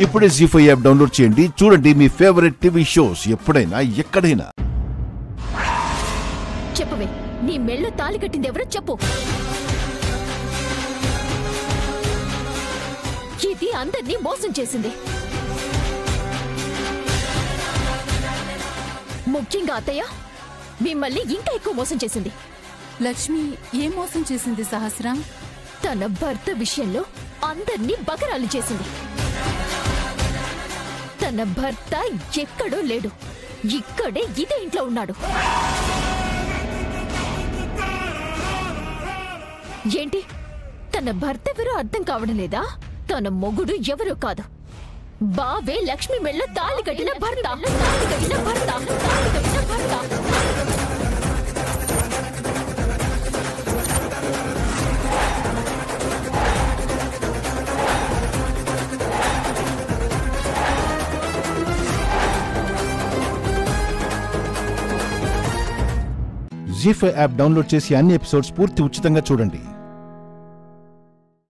ఇప్పుడే జీ5 app download చేయండి. చూడండి మీ ఫేవరెట్ టీవీ షోస్ ఎప్పుడైనా ఎక్కడైనా. చెప్పవే, నీ మెళ్ళో తాళి కట్టింది ఎవరో చెప్పు. ఇది అందరినీ మోసం చేసింది. ముఖ్యంగా అత్తయ్య మిమ్మల్ని ఇంకా ఎక్కువ మోసం చేసింది. లక్ష్మి ఏం మోసం చేసింది సహస్రం? తన భర్త విషయంలో అందర్నీ బకరాలు చేసింది. తన భర్త ఎక్కడో లేడు, ఇక్కడే ఇదే ఇంట్లో ఉన్నాడు. ఏంటి, తన భర్త ఎవరో అర్థం కావడం లేదా? తన మొగుడు ఎవరో కాదు, బావే లక్ష్మి మెళ్ళ తాళి కట్టిన భర్త. జీ5 యాప్ డౌన్లోడ్ చేసి అన్ని ఎపిసోడ్స్ పూర్తి ఉచితంగా చూడండి.